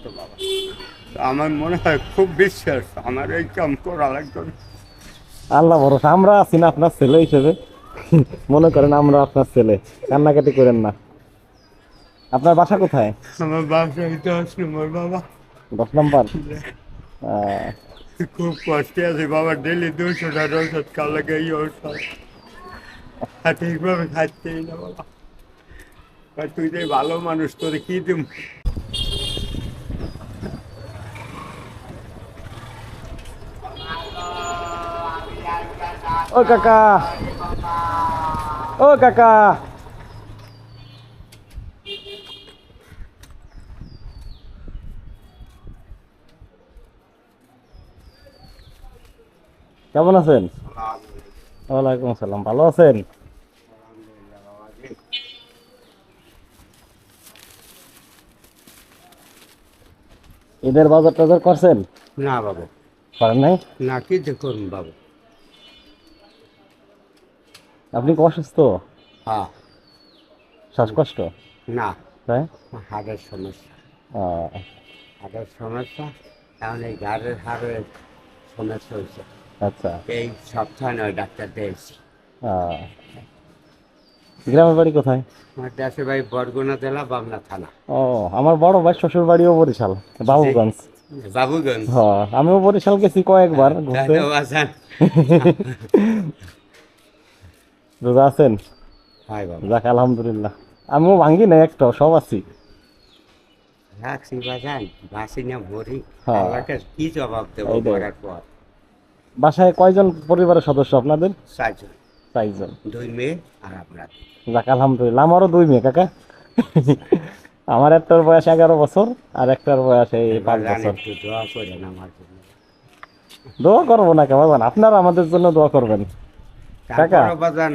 তো বাবা, তো আমার মনে হয় খুব বিশ্বাস আমার এই কাম করা লাগবে না। আল্লাহ ভরসা, আমরা আছি না আপনার ছেলে হিসেবে। মনে করেন আমরা আপনার ছেলে, কান্নাকাটি করেন না। আপনার বাসা কোথায়? আমার বাসায় 10 নম্বর বাবা। 10 নম্বর। আহ, খুব কষ্টে আছে বাবা, ডেলি 200 টাকা ওষুধ খাওয়া লাগে, এই ওষুধ আর ঠিকভাবে খাচ্ছেই না বাবা। আর তুই যে ভালো মানুষ, তোরে কি দিম। ও কাকা, ও কাকা, কেমন আছেন? ওয়ালাইকুম আসসালাম, ভালো আছেন? ঈদের বাজার টাজার করছেন? না বাবা, করেন নাই? না কি যে করুন বাবা। আপনি কি অসুস্থ? হ্যাঁ। শ্বাসকষ্ট? না, তাই? হাড়ের সমস্যা। আহ, হাড়ের সমস্যা, এখন এই ঘাড়ের হাড়ের সমস্যা হয়েছে। আচ্ছা। এই সপ্তাহে নয় ডাক্তার দিয়েছি। আহ, গ্রামের বাড়ি কোথায়? আমার দেশে ভাই বরগুনা জেলা, বামনা থানা। ও, আমার বড় ভাই শ্বশুর বাড়িও বরিশাল, বাবুগঞ্জ। বাবুগঞ্জ। হ্যাঁ, আমিও বরিশাল গেছি কয়েকবার ঘুরতে। আছেন? রোজা আছেন? হাই বাবা, যাক আলহামদুলিল্লাহ, আমিও ভাঙ্গি না একটাও, সব আছি। রাখছি বাজান, বাসি না ভরি। হ্যাঁ। আল্লাহকে কি জবাব দেবো এইটাই। করার পর? বাসায় কয়জন পরিবারের সদস্য আপনাদের? 4 জন, 4 জন। 2 মেয়ে আর আমরা। যাক আলহামদুলিল্লাহ, আমারও 2 মেয়ে কাকা। আমার একটার বয়স 11 বছর, আর একটার বয়স এই 5 বছর। একটু দোয়া করেন আমার জন্য। দোয়া করবো না কেমন, আপনারা আমাদের জন্য দোয়া করবেন। কাকা, তারপরও বাজান,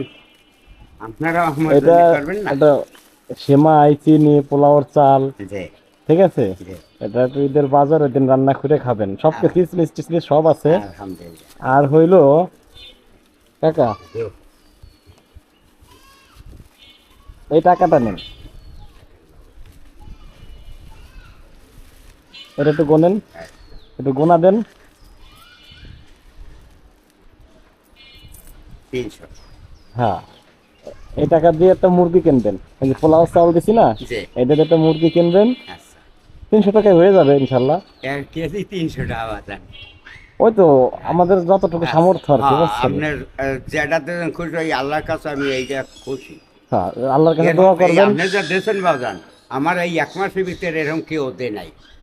আপনারা আমার এটা জন্য করবেন না? এটা সেমাই, চিনি, পোলাওর চাল, জি ঠিক আছে? জি, এটা একটু ঈদের বাজার, ওই দিন রান্না করে খাবেন, সব কিসমিস টিসমিস সব আছে। আলহামদুলিল্লাহ। আর হইলো কাকা, জি। এই টাকাটা নেন, এটা একটু গোনেন, একটু গোনা দেন। 300। হ্যাঁ, এই টাকা দিয়ে একটা মুরগি কিনবেন, এই যে পোলাও চাল দিছি না, জি। এটা দিয়ে একটা মুরগি কিনবেন, আচ্ছা, 300 টাকায় হয়ে যাবে ইনশাল্লাহ। 1 কেজি 300 টাকা বাজান। ওই তো আমাদের যতটুকু সামর্থ্য আর কি, হ্যাঁ, বুঝছেন? আপনার যেটা দেন খুশি, ওই আল্লাহর কাছে আমি এইটা খুশি। হ্যাঁ, আল্লাহর কাছে দোয়া করবেন। আপনি যা দেশেন বাজান, আমার এই 1 মাসের ভিতরে এরকম কেউ দে নাই।